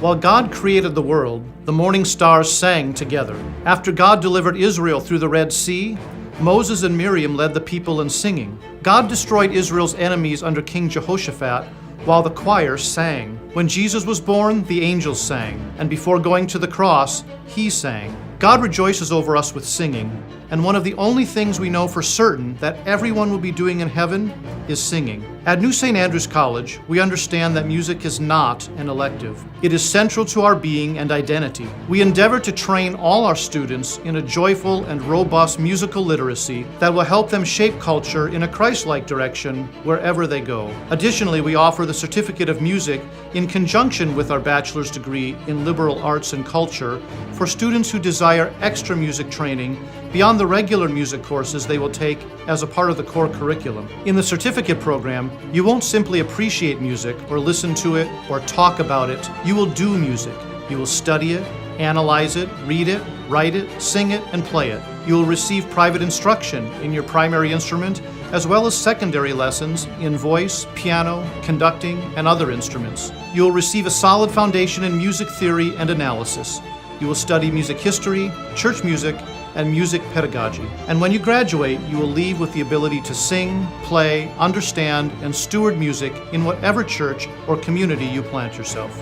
While God created the world, the morning stars sang together. After God delivered Israel through the Red Sea, Moses and Miriam led the people in singing. God destroyed Israel's enemies under King Jehoshaphat, while the choir sang. When Jesus was born, the angels sang, and before going to the cross, he sang. God rejoices over us with singing, and one of the only things we know for certain that everyone will be doing in heaven is singing. At New St. Andrews College, we understand that music is not an elective. It is central to our being and identity. We endeavor to train all our students in a joyful and robust musical literacy that will help them shape culture in a Christ-like direction wherever they go. Additionally, we offer the Certificate of Music in conjunction with our bachelor's degree in liberal arts and culture for students who desire extra music training beyond the regular music courses they will take as a part of the core curriculum. In the certificate program, you won't simply appreciate music or listen to it or talk about it. You will do music. You will study it, analyze it, read it, write it, sing it, and play it. You will receive private instruction in your primary instrument, as well as secondary lessons in voice, piano, conducting, and other instruments. You will receive a solid foundation in music theory and analysis. You will study music history, church music, and music pedagogy. And when you graduate, you will leave with the ability to sing, play, understand, and steward music in whatever church or community you plant yourself.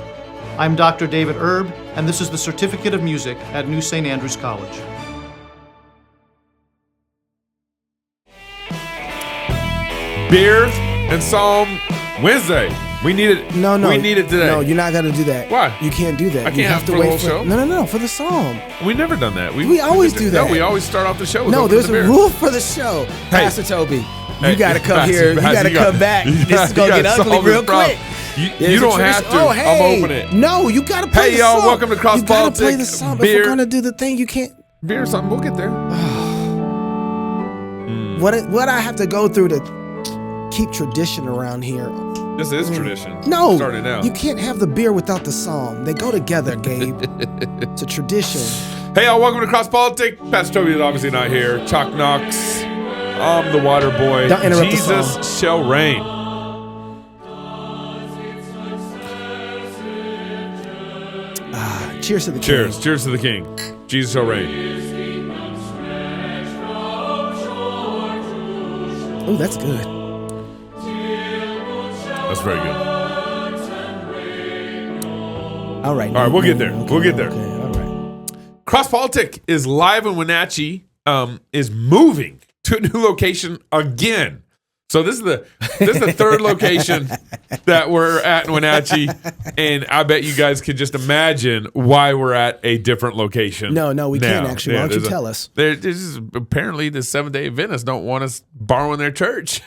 I'm Dr. David Erb, and this is the Certificate of Music at New St. Andrews College. Beer and Psalm Wednesday. We need it. No. We need it today. No, you're not going to do that. Why? You can't do that. I can't you have to for the wait whole show? No, for the psalm. We've never done that. We always do that. No, we always start off the show with No, opening there's the beer. a rule for the show. Hey. Pastor Toby, Hey, you got to come Pastor, here. You got to come back. This is going to get ugly solve this real problem. quick. You don't have to. Oh, hey. I'm opening it. No, you got to play Hey, the y'all, song. welcome to CrossPolitic. You got to play the song. If Beer. we're going to do the thing, you can't. Beer or something. We'll get there. What I have to go through to keep tradition around here. This is tradition. No, Starting out. you can't have the beer without the psalm. They go together, Gabe. It's a tradition. Hey, y'all, welcome to CrossPolitic. Pastor Toby is obviously not here. Chalk Knox. I'm the water boy. Don't interrupt the Jesus song. shall reign. Cheers to the Cheers. king. Cheers to the king. Jesus shall reign. Oh, that's good. That's very good. All right. All right, we'll get there. Okay, We'll get there. Okay, all right. CrossPolitic is live in Wenatchee, is moving to a new location again. So this is the third location that we're at in Wenatchee, and I bet you guys can just imagine why we're at a different location. No, we now. can't actually. Why don't you tell us? Apparently, the Seventh-day Adventists don't want us borrowing their church.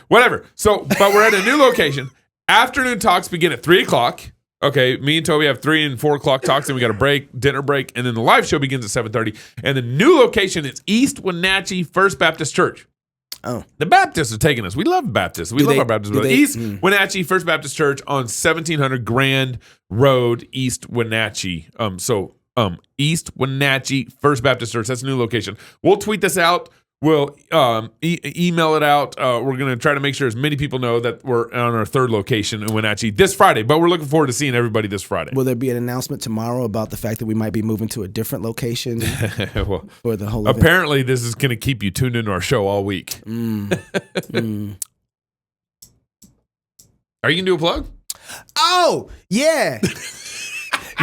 Whatever. So, but we're at a new location. Afternoon talks begin at 3:00. Okay, me and Toby have 3 and 4 o'clock talks, and we got a break, dinner break, and then the live show begins at 7:30. And the new location is East Wenatchee First Baptist Church. Oh, The Baptists are taking us. We love Baptists. We love our Baptists. East Wenatchee First Baptist Church on 1700 Grand Road, East Wenatchee. East Wenatchee First Baptist Church. That's a new location. We'll tweet this out. We'll email it out. We're going to try to make sure as many people know that we're on our third location in Wenatchee this Friday. But we're looking forward to seeing everybody this Friday. will there be an announcement tomorrow about the fact that we might be moving to a different location Well, for the whole event? apparently, this is going to keep you tuned into our show all week. Are you going to do a plug? Oh, yeah.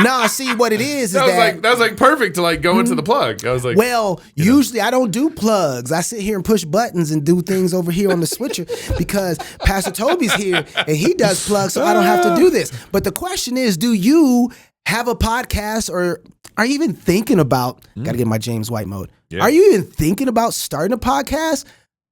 No, see what it is That was like perfect to like go into the plug. I was like, well, usually I don't do plugs. I sit here and push buttons and do things over here on the switcher because Pastor Toby's here and he does plugs, so I don't have to do this. But the question is, do you have a podcast or are you even thinking about, got to get my James White mode. Yeah. Are you even thinking about starting a podcast?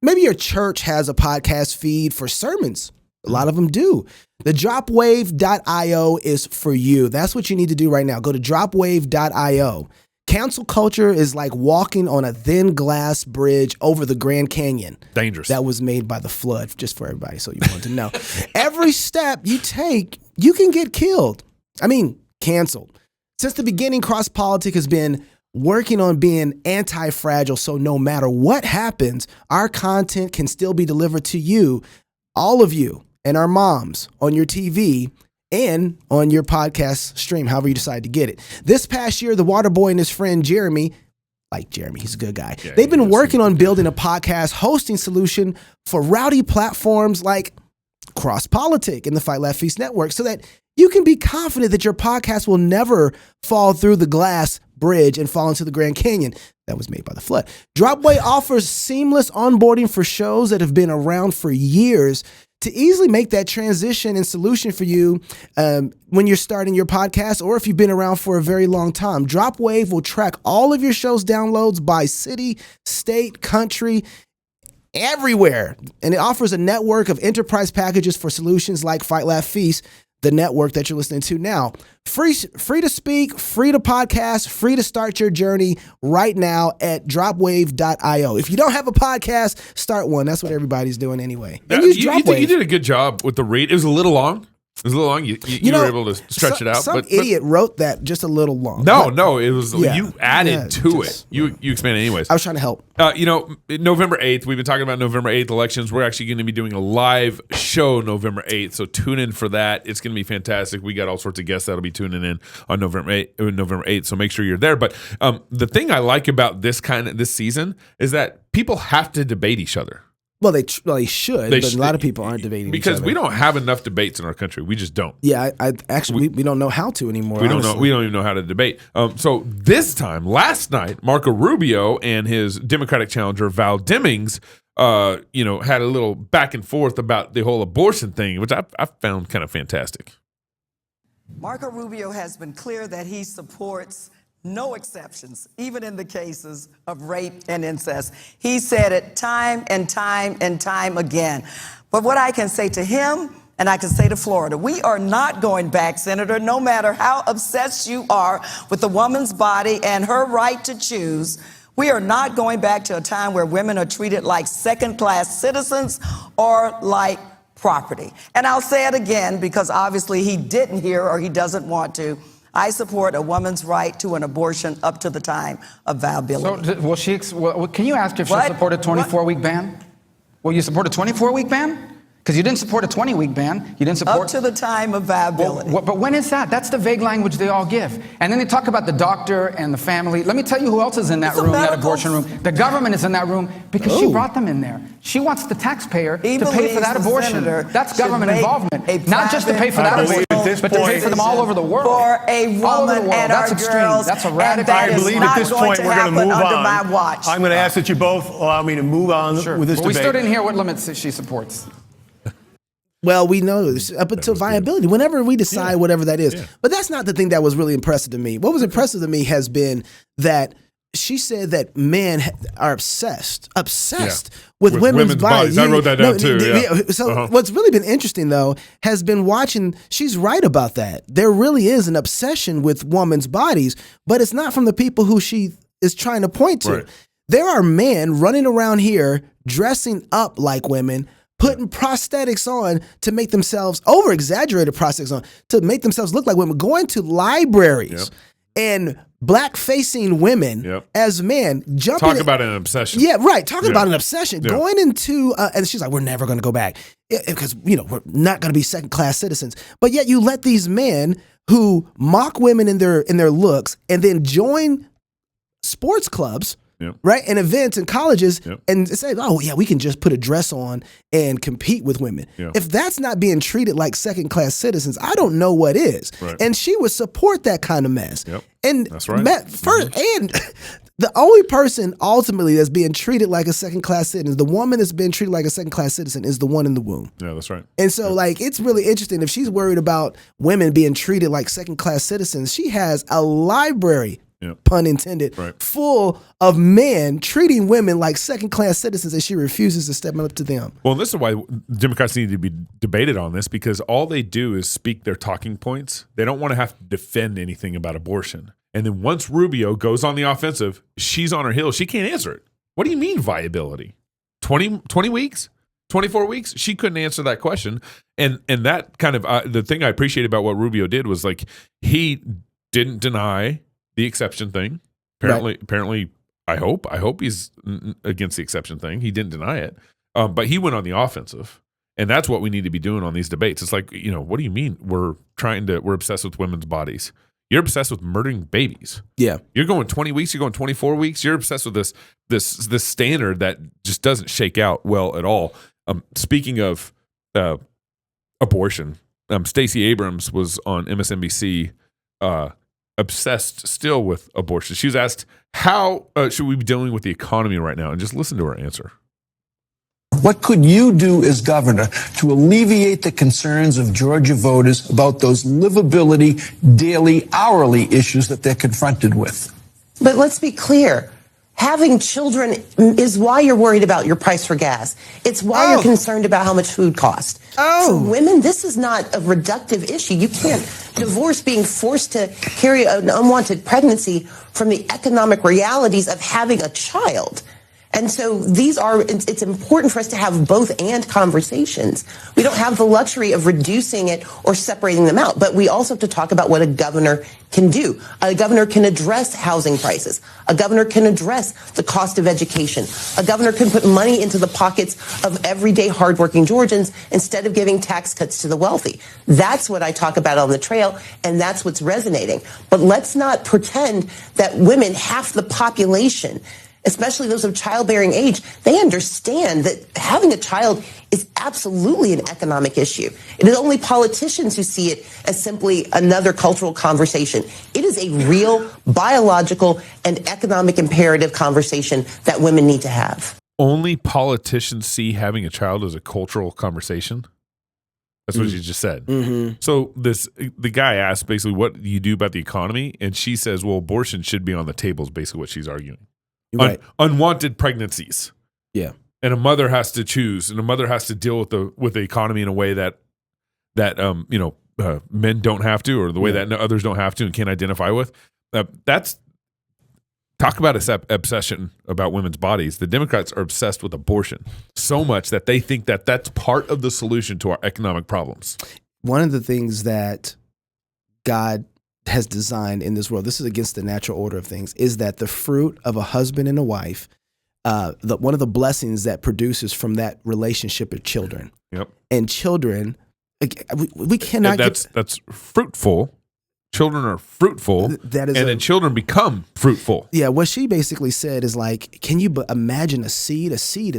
Maybe your church has a podcast feed for sermons. A lot of them do. The dropwave.io is for you. That's what you need to do right now. Go to dropwave.io. Cancel culture is like walking on a thin glass bridge over the Grand Canyon. dangerous. That was made by the flood, just for everybody, so you want to know. Every step you take, you can get killed. I mean, canceled. Since the beginning, CrossPolitic has been working on being anti-fragile, so no matter what happens, our content can still be delivered to you, all of you, and our moms on your TV and on your podcast stream, however you decide to get it. This past year, the water boy and his friend Jeremy, like Jeremy, he's a good guy. Yeah, they've been working on building a podcast hosting solution for rowdy platforms like CrossPolitic and the Fight Laugh Feast Network so that you can be confident that your podcast will never fall through the glass bridge and fall into the Grand Canyon that was made by the flood. Dropway offers seamless onboarding for shows that have been around for years to easily make that transition and solution for you when you're starting your podcast or if you've been around for a very long time. Dropwave will track all of your show's downloads by city, state, country, everywhere. And it offers a network of enterprise packages for solutions like Fight Laugh Feast, the network that you're listening to now. Free to speak, free to podcast, free to start your journey right now at dropwave.io. If you don't have a podcast, start one. That's what everybody's doing anyway. And use Dropwave. You did a good job with the read. It was a little long. It was a little long. You were able to stretch it out. Some idiot wrote that just a little long. No, it was you added to it. You expanded anyways. I was trying to help. November 8th, we've been talking about November 8th elections. We're actually going to be doing a live show November 8th, so tune in for that. It's going to be fantastic. We got all sorts of guests that'll be tuning in on November 8th, so make sure you're there. But the thing I like about this season is that people have to debate each other. Well, they should, but a lot of people aren't debating because each other. we don't have enough debates in our country. We just don't. Yeah, we don't know how to anymore. We don't know. We don't even know how to debate. So this time, last night, Marco Rubio and his Democratic challenger Val Demings, had a little back and forth about the whole abortion thing, which I found kind of fantastic. Marco Rubio has been clear that he supports no exceptions, even in the cases of rape and incest. He said it time and time and time again. But what I can say to him, and I can say to Florida, we are not going back, Senator, no matter how obsessed you are with the woman's body and her right to choose. We are not going back to a time where women are treated like second-class citizens or like property. And I'll say it again because obviously he didn't hear or he doesn't want to. I support a woman's right to an abortion up to the time of viability. So, can you ask her if she'll support a 24-week ban? Will you support a 24-week ban? Because you didn't support a 20-week ban. You didn't support... Up to the time of viability. But when is that? That's the vague language they all give. And then they talk about the doctor and the family. Let me tell you who else is in that room, that abortion room. The government is in that room because she brought them in there. She wants the taxpayer to pay for that abortion. That's government involvement. Not just to pay for that abortion, but to pay for them all over the world. For a woman and That's our extreme. girls. That's a radical. I believe at this point we're going to move on. I'm going to ask that you both allow me to move on with this debate. We still didn't hear what limits she supports. Well, we know this up until viability, whenever we decide whatever that is. Yeah. But that's not the thing that was really impressive to me. What was impressive to me has been that she said that men are obsessed with women's bodies. I wrote that down too. So what's really been interesting, though, has been watching. She's right about that. There really is an obsession with women's bodies, but it's not from the people who she is trying to point to. Right. There are men running around here dressing up like women, putting prosthetics on to make themselves, over-exaggerated prosthetics on, to make themselves look like women, going to libraries and black-facing women as men. Talk about an obsession. Yeah, right. Talking about an obsession. Yeah. Going into, and she's like, we're never going to go back because, we're not going to be second-class citizens. But yet you let these men who mock women in their looks and then join sports clubs, right, and events and colleges, and say, oh, yeah, we can just put a dress on and compete with women. Yeah. If that's not being treated like second-class citizens, I don't know what is. Right. And she would support that kind of mess. Yep. And that's right. And the only person ultimately that's being treated like a second-class citizen, the woman that's been treated like a second-class citizen, is the one in the womb. Yeah, that's right. And so, it's really interesting. If she's worried about women being treated like second-class citizens, she has a library, pun intended, full of men treating women like second-class citizens, and she refuses to step up to them. Well, this is why Democrats need to be debated on this, because all they do is speak their talking points. They don't want to have to defend anything about abortion. And then once Rubio goes on the offensive, she's on her heels. She can't answer it. What do you mean viability? 20 weeks? 24 weeks? She couldn't answer that question. And that kind of the thing I appreciate about what Rubio did was he didn't deny the exception thing. Apparently, I hope he's against the exception thing. He didn't deny it, but he went on the offensive And that's what we need to be doing on these debates. It's like, what do you mean we're obsessed with women's bodies? You're obsessed with murdering babies. Yeah. You're going 20 weeks, you're going 24 weeks. You're obsessed with this standard that just doesn't shake out well at all. Speaking of abortion, Stacey Abrams was on MSNBC, obsessed still with abortion. She was asked, how should we be dealing with the economy right now? And just listen to her answer. What could you do as governor to alleviate the concerns of Georgia voters about those livability, daily, hourly issues that they're confronted with? But let's be clear. Having children is why you're worried about your price for gas. It's why you're concerned about how much food costs. For women, this is not a reductive issue. You can't divorce being forced to carry an unwanted pregnancy from the economic realities of having a child. And so it's important for us to have both and conversations. We don't have the luxury of reducing it or separating them out, but we also have to talk about what a governor can do. A governor can address housing prices. A governor can address the cost of education. A governor can put money into the pockets of everyday hardworking Georgians instead of giving tax cuts to the wealthy. That's what I talk about on the trail, and that's what's resonating. But let's not pretend that women, half the population, especially those of childbearing age, they understand that having a child is absolutely an economic issue. It is only politicians who see it as simply another cultural conversation. It is a real biological and economic imperative conversation that women need to have. Only politicians see having a child as a cultural conversation? That's what you just said. Mm-hmm. So the guy asked basically, what do you do about the economy? And she says, well, abortion should be on the table is basically what she's arguing. Right. Unwanted pregnancies. Yeah. And a mother has to choose, and a mother has to deal with the economy in a way that men don't have to, or the way that others don't have to and can't identify with. That's talk about obsession about women's bodies. The Democrats are obsessed with abortion so much that they think that that's part of the solution to our economic problems. One of the things that God has designed in this world, this is against the natural order of things, is that the fruit of a husband and a wife, one of the blessings that produces from that relationship are children. Yep. And children, we cannot that's fruitful. Children are fruitful, then children become fruitful. Yeah, what she basically said is like, can you imagine a seed? A seed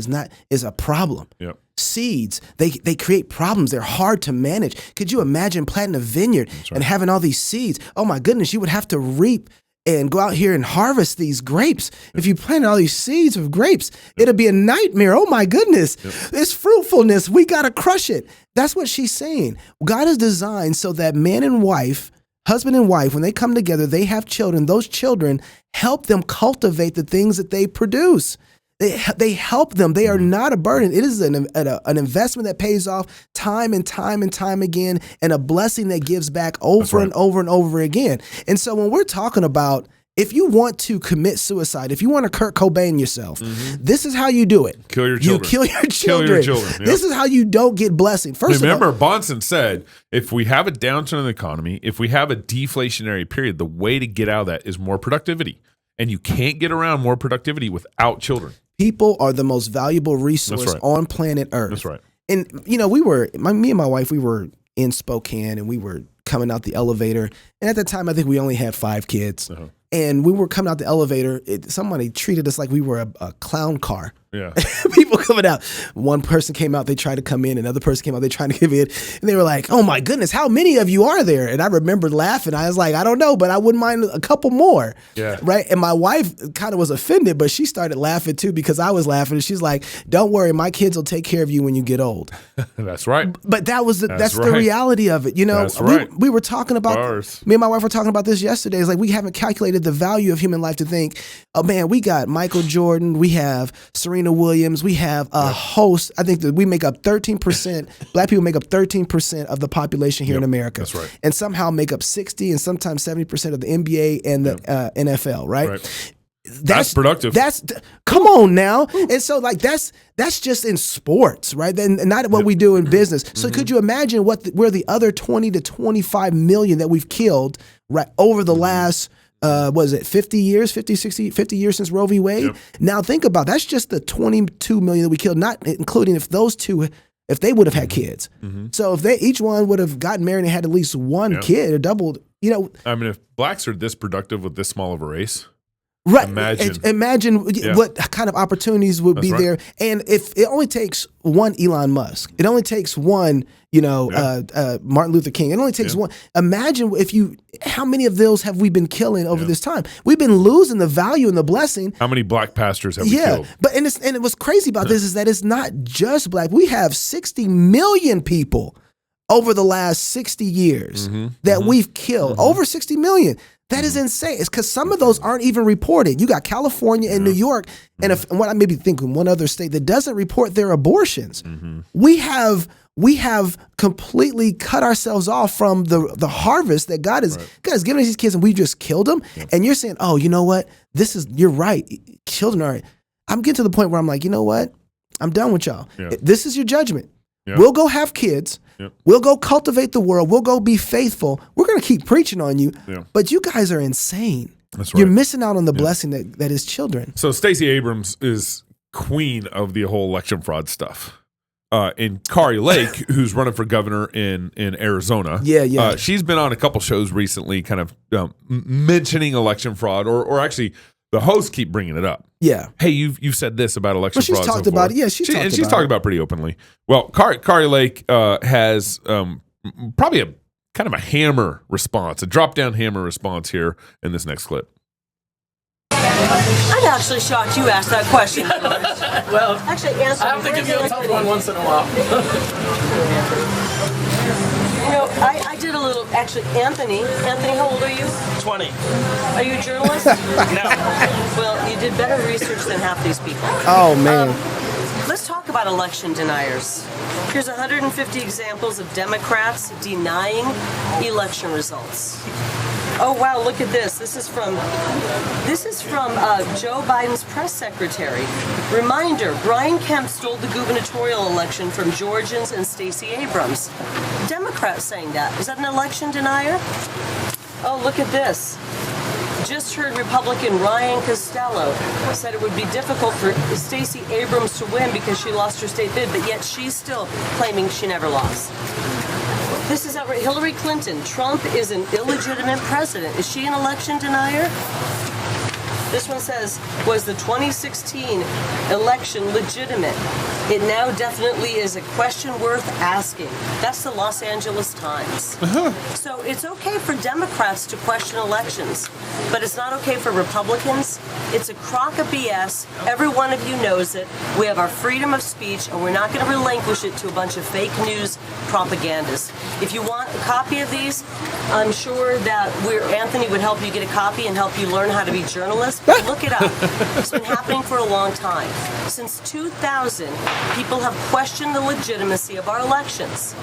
is a problem. Yep. Seeds, they create problems. They're hard to manage. Could you imagine planting a vineyard and having all these seeds? Oh my goodness, you would have to reap and go out here and harvest these grapes. If you planted all these seeds of grapes, it'd be a nightmare. Oh my goodness, it's fruitfulness. We got to crush it. That's what she's saying. God is designed so that man and wife, husband and wife, when they come together, they have children. Those children help them cultivate the things that they produce. They help them. They are not a burden. It is an investment that pays off time and time and time again, and a blessing that gives back over and over and over again. And so when we're talking about, if you want to commit suicide, if you want to Kurt Cobain yourself, this is how you do it. Kill your children. You kill your children. Kill your children. Yep. This is how you don't get blessing. Remember, Bonson said, if we have a downturn in the economy, if we have a deflationary period, the way to get out of that is more productivity. And you can't get around more productivity without children. People are the most valuable resource on planet Earth. That's right. And, me and my wife, we were in Spokane and we were coming out the elevator. And at the time, I think we only had 5 kids. Uh-huh. And we were coming out the elevator. Somebody treated us like we were a clown car. Yeah. People coming out. One person came out, they tried to come in. Another person came out, they tried to come in. And they were like, oh my goodness, how many of you are there? And I remember laughing. I was like, I don't know, but I wouldn't mind a couple more. Yeah. Right. And my wife kind of was offended, but she started laughing too because I was laughing. And she's like, don't worry, my kids will take care of you when you get old. That's right. But that's the reality of it. That's right. We were talking about, me and my wife were talking about this yesterday. It's like we haven't calculated the value of human life to think, oh man, we got Michael Jordan, we have Serena Williams, we have a host. I think that we make up 13%, black people make up 13% of the population here in America. That's right. And somehow make up 60 and sometimes 70% of the NBA and the NFL, right? That's productive. Come on now. And so like that's just in sports, right? And not what we do in business. So could you imagine where the other 20 to 25 million that we've killed right over the last 50 years since Roe v. Wade? Yep. Now think about that's just the 22 million that we killed, not including if those two if they would have had kids. So if each one would have gotten married and had at least one kid or doubled, I mean, if blacks are this productive with this small of a race, right? Imagine what kind of opportunities would be there. And if it only takes one Elon Musk, it only takes one, Martin Luther King. It only takes one. Imagine how many of those have we been killing over this time? We've been losing the value and the blessing. How many black pastors have we killed? But and what's crazy about this is that it's not just black. We have 60 million people over the last 60 years that we've killed. Over 60 million. That is insane. It's because some of those aren't even reported. You got California and New York, and what I may be thinking, one other state that doesn't report their abortions. We have completely cut ourselves off from the harvest that God has given us these kids, and we just killed them. And you're saying, oh, you know what? You're right. Children are. I'm getting to the point where I'm like, you know what? I'm done with y'all. This is your judgment. We'll go have kids. We'll go cultivate the world. We'll go be faithful. We're going to keep preaching on you. But you guys are insane. That's right. You're missing out on the blessing that is children. So Stacey Abrams is queen of the whole election fraud stuff. And Kari Lake, who's running for governor in Arizona, she's been on a couple shows recently kind of mentioning election fraud, or actually the hosts keep bringing it up. Hey, you've said this about election fraud. She's talked about it. She's talked about it pretty openly. Well, Kari Lake has probably a kind of a hammer response, a drop-down hammer response here in this next clip. I'm actually shocked you asked that question. Well, actually, answer. I have to give you a tough one once in a while. I did a little. Actually, Anthony, how old are you? 20. Are you a journalist? No. Well, you did better research than half these people. Oh man. Let's talk about election deniers. Here's 150 examples of Democrats denying election results. Oh wow, look at this. This is from Joe Biden's press secretary. Reminder, Brian Kemp stole the gubernatorial election from Georgians and Stacey Abrams. Democrats saying that. Is that an election denier? Oh, look at this. Just heard Republican Ryan Costello said it would be difficult for Stacey Abrams to win because she lost her state bid, but yet she's still claiming she never lost. This is outrageous. Hillary Clinton. Trump is an illegitimate president. Is she an election denier? This one says, was the 2016 election legitimate? It now definitely is a question worth asking. That's the Los Angeles Times. So it's okay for Democrats to question elections, but it's not okay for Republicans. It's a crock of BS. Every one of you knows it. We have our freedom of speech, and we're not going to relinquish it to a bunch of fake news propagandists. If you want a copy of these, I'm sure that Anthony would help you get a copy and help you learn how to be journalists. Look it up. It's been happening for a long time. Since 2000, people have questioned the legitimacy of our elections.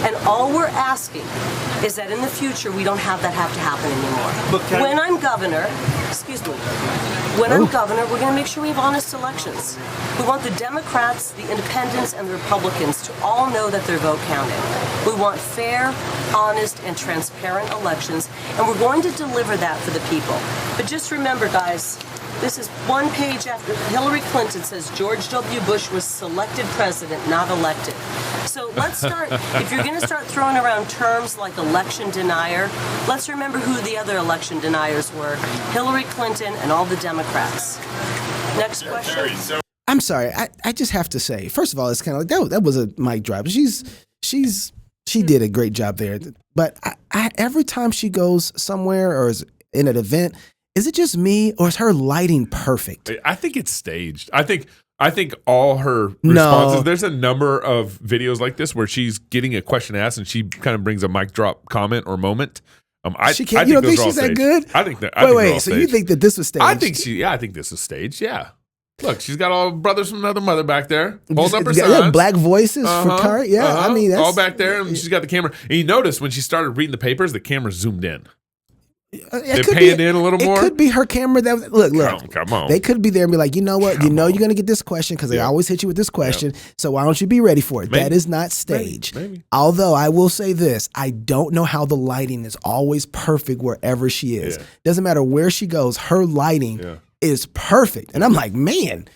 And all we're asking is that in the future, we don't have to happen anymore. When I'm governor, we're going to make sure we have honest elections. We want the Democrats, the Independents, and the Republicans to all know that their vote counted. We want fair, honest, and transparent elections, and we're going to deliver that for the people. But just remember, guys, this is one page after Hillary Clinton says George W. Bush was selected president, not elected. So let's start, if you're going to start throwing around terms like election denier, let's remember who the other election deniers were. Hillary Clinton and all the Democrats. Next question. I'm sorry. I just have to say, first of all, it's kind of like that was a mic drop. She did a great job there. But I every time she goes somewhere or is in an event, is it just me or is her lighting perfect? I think it's staged. I think all her responses, there's a number of videos like this where she's getting a question asked and she kind of brings a mic drop comment or moment. She can't. You don't think she's that good? I think that. Wait. So you think that this was staged? I think this is staged. Yeah. Look, she's got all brothers from another mother back there. Hold up her sons. Black voices for Kari. Yeah, I mean, that's all back there, and she's got the camera. And you notice when she started reading the papers, the camera zoomed in. They panned in a little more. It could be her camera. That look. Come on. They could be there and be like, you know what? You're going to get this question because they always hit you with this question. So why don't you be ready for it? Maybe. That is not staged. Maybe. Although I will say this, I don't know how the lighting is always perfect wherever she is. Yeah. Doesn't matter where she goes, her lighting is perfect. And I'm like, man.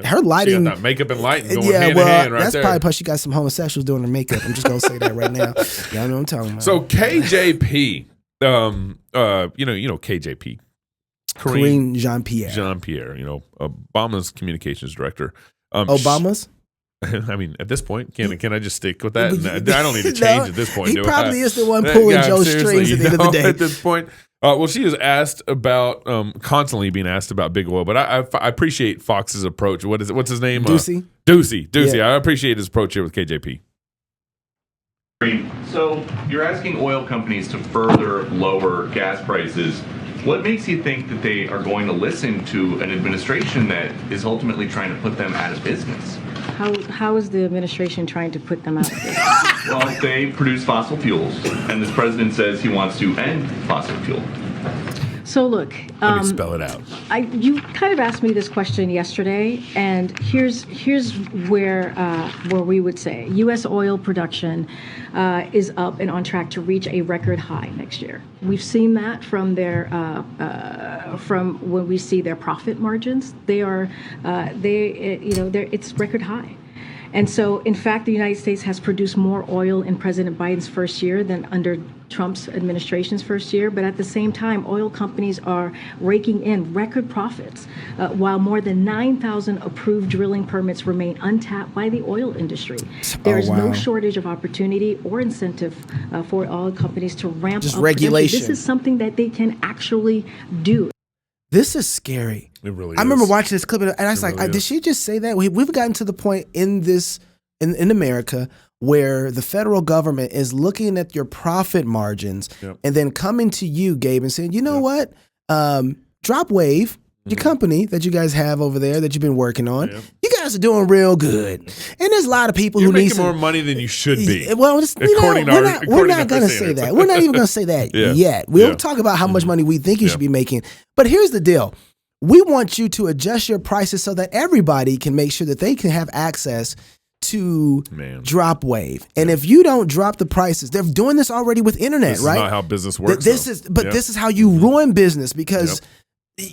Her lighting, she got that makeup and light going hand in hand right that's there. probably because she got some homosexuals doing her makeup. I'm just gonna say that right now. Y'all know what I'm talking about. So KJP, KJP, Karine Jean-Pierre. Jean-Pierre, Obama's communications director. Obama's? I mean, at this point, can I just stick with that? I don't need to change at this point. He probably is the one pulling Joe's strings at the end of the day. At this point. Well, she is asked about, constantly being asked about big oil, but I appreciate Fox's approach. What's his name? Ducey. Ducey. Yeah. I appreciate his approach here with KJP. So you're asking oil companies to further lower gas prices. What makes you think that they are going to listen to an administration that is ultimately trying to put them out of business? How is the administration trying to put them out of business? Well, they produce fossil fuels, and this president says he wants to end fossil fuel. So look, let me spell it out. You kind of asked me this question yesterday, and here's where we would say U.S. oil production is up and on track to reach a record high next year. We've seen that from from when we see their profit margins. It's record high. And so, in fact, the United States has produced more oil in President Biden's first year than under Trump's administration's first year. But at the same time, oil companies are raking in record profits, while more than 9,000 approved drilling permits remain untapped by the oil industry. There is no shortage of opportunity or incentive for oil companies to ramp up regulation. This is something that they can actually do. This is scary. It really is. I remember watching this clip and I was did she just say that? We've gotten to the point in America where the federal government is looking at your profit margins and then coming to you, Gabe, and saying, you know what? Dropwave, your company that you guys have over there that you've been working on, you guys are doing real good. And there's a lot of people who need more money than you should be. Well, we're not going to say that. We're not even going to say that yet. We'll talk about how much money we think you should be making. But here's the deal. We want you to adjust your prices so that everybody can make sure that they can have access to Dropwave. And if you don't drop the prices, they're doing this already with internet, this right? This is not how business works. This is how you ruin business because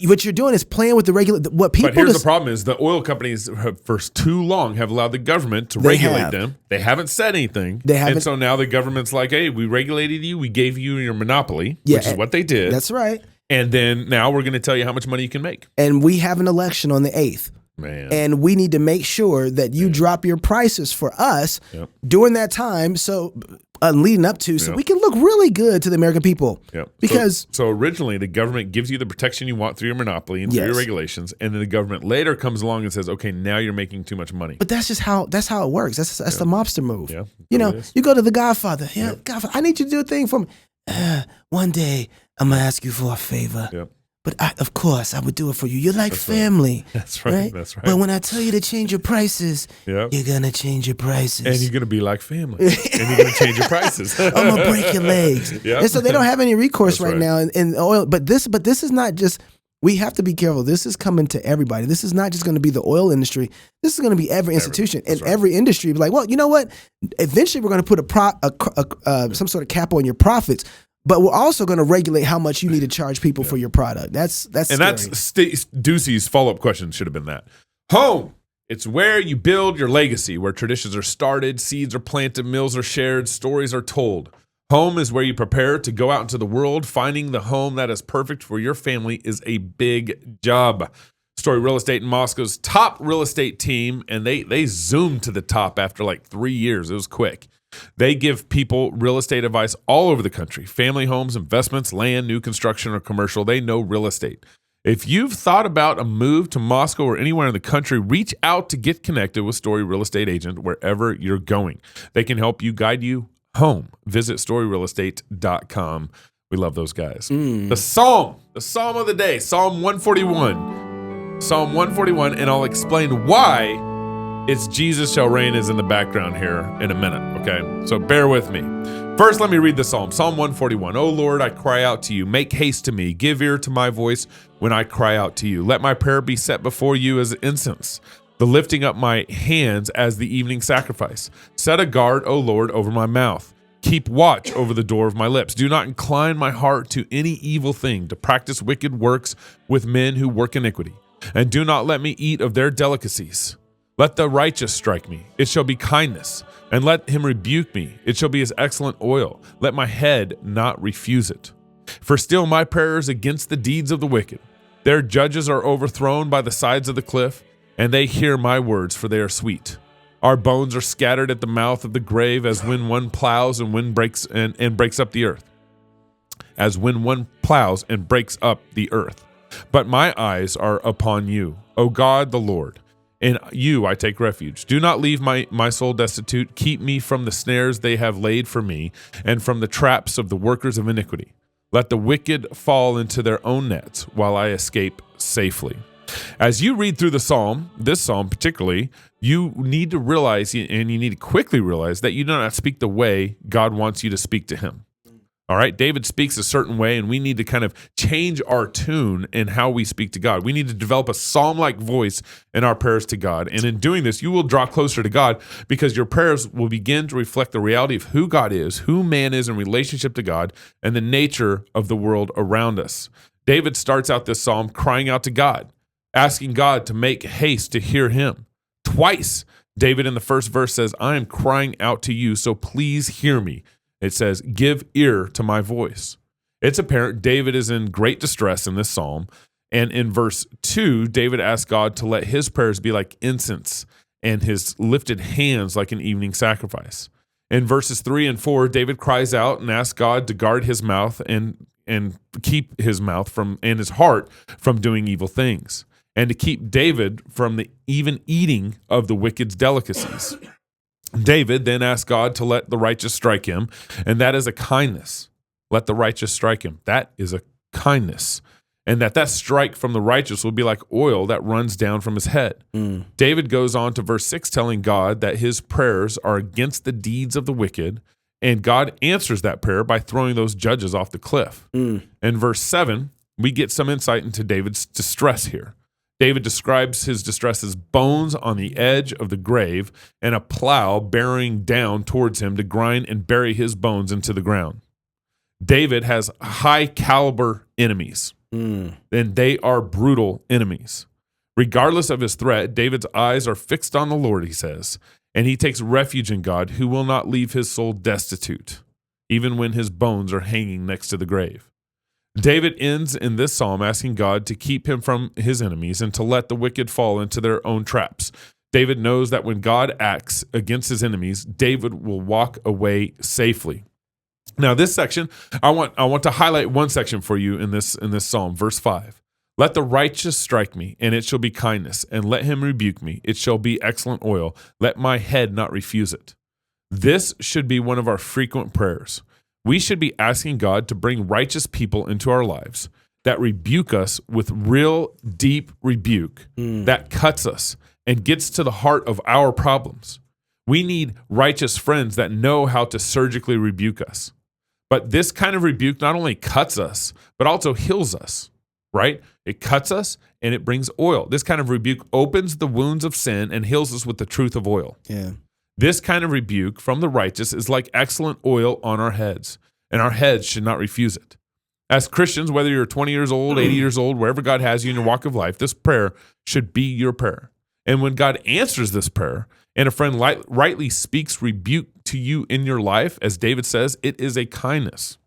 what you're doing is playing with the what people. But here's the problem: is the oil companies have, for too long have allowed the government to regulate them. They haven't said anything, and so now the government's like, "Hey, we regulated you. We gave you your monopoly, which is what they did. That's right. And then now we're going to tell you how much money you can make. And we have an election on the 8th. Man. And we need to make sure that you drop your prices for us during that time, so leading up to, so we can look really good to the American people. Because so originally the government gives you the protection you want through your monopoly and through your regulations, and then the government later comes along and says, "Okay, now you're making too much money." But that's how it works. That's the mobster move. Yeah, you know, you go to the Godfather. Godfather, I need you to do a thing for me. One day I'm gonna ask you for a favor. But of course, I would do it for you. You're like family. Right. That's right. That's right. But when I tell you to change your prices, you're going to change your prices. And you're going to be like family. And you're going to change your prices. I'm going to break your legs. And so they don't have any recourse right now in oil. But this is not just, we have to be careful. This is coming to everybody. This is not just going to be the oil industry. This is going to be every institution. And every industry be like, well, you know what? Eventually, we're going to put some sort of cap on your profits. But we're also going to regulate how much you need to charge people for your product. That's and scary. that's Ducey's follow-up question should have been that. Home, it's where you build your legacy, where traditions are started, seeds are planted, mills are shared, stories are told. Home is where you prepare to go out into the world. Finding the home that is perfect for your family is a big job. Story Real Estate in Moscow's top real estate team, and they zoomed to the top after like 3 years. It was quick. They give people real estate advice all over the country. Family homes, investments, land, new construction, or commercial. They know real estate. If you've thought about a move to Moscow or anywhere in the country, reach out to get connected with Story Real Estate Agent wherever you're going. They can help you, guide you home. Visit storyrealestate.com. We love those guys. The Psalm of the day, Psalm 141. Psalm 141, and I'll explain why it's Jesus shall reign is in the background here in a minute, okay? So bear with me. First, let me read the Psalm. Psalm 141. O Lord, I cry out to you. Make haste to me. Give ear to my voice when I cry out to you. Let my prayer be set before you as incense, the lifting up my hands as the evening sacrifice. Set a guard, O Lord, over my mouth. Keep watch over the door of my lips. Do not incline my heart to any evil thing, to practice wicked works with men who work iniquity. and do not let me eat of their delicacies. Let the righteous strike me, it shall be kindness, and let him rebuke me, it shall be his excellent oil. Let my head not refuse it. For still my prayers against the deeds of the wicked. Their judges are overthrown by the sides of the cliff, and they hear my words, for they are sweet. Our bones are scattered at the mouth of the grave, as when one plows and wind breaks and breaks up the earth. As when one plows and breaks up the earth. But my eyes are upon you, O God the Lord. In you I take refuge. Do not leave my soul destitute. Keep me from the snares they have laid for me, and from the traps of the workers of iniquity. Let the wicked fall into their own nets, while I escape safely. As you read through the psalm, this psalm particularly, you need to realize, and you need to quickly realize, that you do not speak the way God wants you to speak to him. All right, David speaks a certain way, and we need to kind of change our tune in how we speak to God. We need to develop a psalm-like voice in our prayers to God. And in doing this, you will draw closer to God, because your prayers will begin to reflect the reality of who God is, who man is in relationship to God, and the nature of the world around us. David starts out this psalm crying out to God, asking God to make haste to hear him. Twice, David in the first verse says, I am crying out to you, so please hear me. It says, give ear to my voice. It's apparent David is in great distress in this psalm. And in verse 2, David asks God to let his prayers be like incense and his lifted hands like an evening sacrifice. In verses 3 and 4, David cries out and asks God to guard his mouth and keep his mouth from and his heart from doing evil things, and to keep David from the even eating of the wicked's delicacies. David then asked God to let the righteous strike him, and that is a kindness. Let the righteous strike him. That is a kindness. And that strike from the righteous will be like oil that runs down from his head. David goes on to verse 6, telling God that his prayers are against the deeds of the wicked, and God answers that prayer by throwing those judges off the cliff. In verse 7, we get some insight into David's distress here. David describes his distress as bones on the edge of the grave and a plow bearing down towards him to grind and bury his bones into the ground. David has high caliber enemies, and they are brutal enemies. Regardless of his threat, David's eyes are fixed on the Lord, he says, and he takes refuge in God, who will not leave his soul destitute, even when his bones are hanging next to the grave. David ends in this psalm asking God to keep him from his enemies and to let the wicked fall into their own traps. David knows that when God acts against his enemies, David will walk away safely. Now, this section, I want to highlight one section for you in this psalm, verse 5. Let the righteous strike me, and it shall be kindness, and let him rebuke me, it shall be excellent oil. Let my head not refuse it. This should be one of our frequent prayers. We should be asking God to bring righteous people into our lives that rebuke us with real deep rebuke that cuts us and gets to the heart of our problems. We need righteous friends that know how to surgically rebuke us. But this kind of rebuke not only cuts us, but also heals us, right? It cuts us and it brings oil. This kind of rebuke opens the wounds of sin and heals us with the truth of oil. Yeah. This kind of rebuke from the righteous is like excellent oil on our heads, and our heads should not refuse it. As Christians, whether you're 20 years old, 80 years old, wherever God has you in your walk of life, this prayer should be your prayer. And when God answers this prayer, and a friend rightly speaks rebuke to you in your life, as David says, it is a kindness.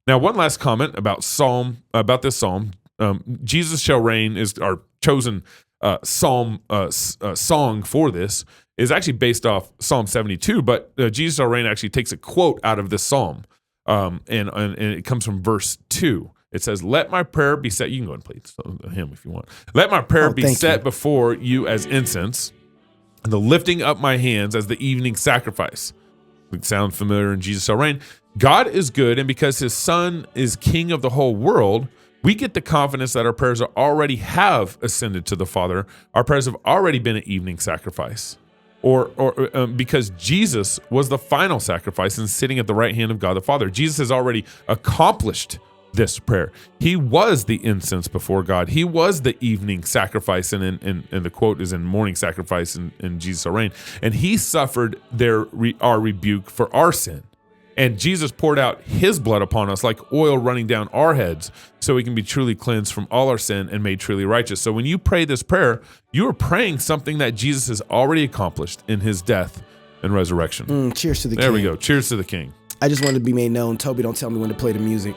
Now, one last comment about this psalm. Jesus Shall Reign is our chosen song for this. Is actually based off Psalm 72, but Jesus Shall Reign actually takes a quote out of this psalm, and it comes from verse 2. It says, let my prayer be set. You can go and play him if you want. Let my prayer be set before you as incense, and the lifting up my hands as the evening sacrifice. It sounds familiar in Jesus Shall Reign. God is good, and because his son is king of the whole world, we get the confidence that our prayers already have ascended to the Father. Our prayers have already been an evening sacrifice. Or because Jesus was the final sacrifice and sitting at the right hand of God the Father. Jesus has already accomplished this prayer. He was the incense before God. He was the evening sacrifice, and the quote is in morning sacrifice in Jesus Shall Reign. And he suffered our rebuke for our sin. And Jesus poured out his blood upon us like oil running down our heads so we can be truly cleansed from all our sin and made truly righteous. So when you pray this prayer, you are praying something that Jesus has already accomplished in his death and resurrection. Cheers to the King. There we go. Cheers to the King. I just wanted to be made known. Toby, don't tell me when to play the music.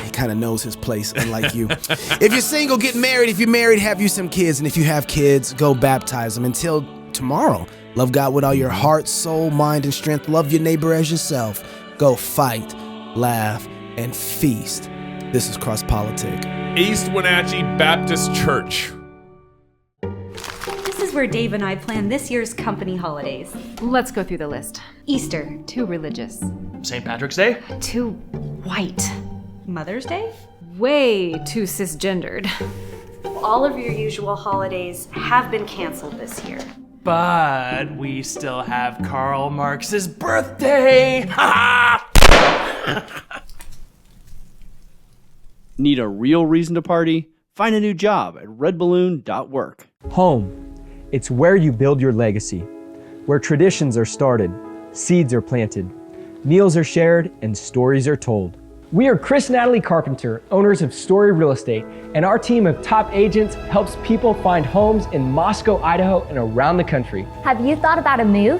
He kind of knows his place, unlike you. If you're single, get married. If you're married, have you some kids. And if you have kids, go baptize them. Until tomorrow, love God with all your heart, soul, mind, and strength. Love your neighbor as yourself. Go fight, laugh, and feast. This is CrossPolitic. East Wenatchee Baptist Church. This is where Dave and I plan this year's company holidays. Let's go through the list. Easter. Too religious. St. Patrick's Day. Too white. Mother's Day. Way too cisgendered. All of your usual holidays have been canceled this year. But we still have Karl Marx's birthday! Need a real reason to party? Find a new job at redballoon.work. Home. It's where you build your legacy, where traditions are started, seeds are planted, meals are shared, and stories are told. We are Chris and Natalie Carpenter, owners of Story Real Estate, and our team of top agents helps people find homes in Moscow, Idaho, and around the country. Have you thought about a move?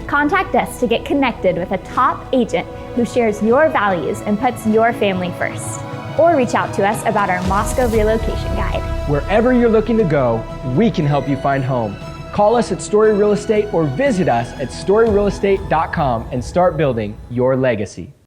Contact us to get connected with a top agent who shares your values and puts your family first. Or reach out to us about our Moscow relocation guide. Wherever you're looking to go, we can help you find home. Call us at Story Real Estate or visit us at storyrealestate.com and start building your legacy.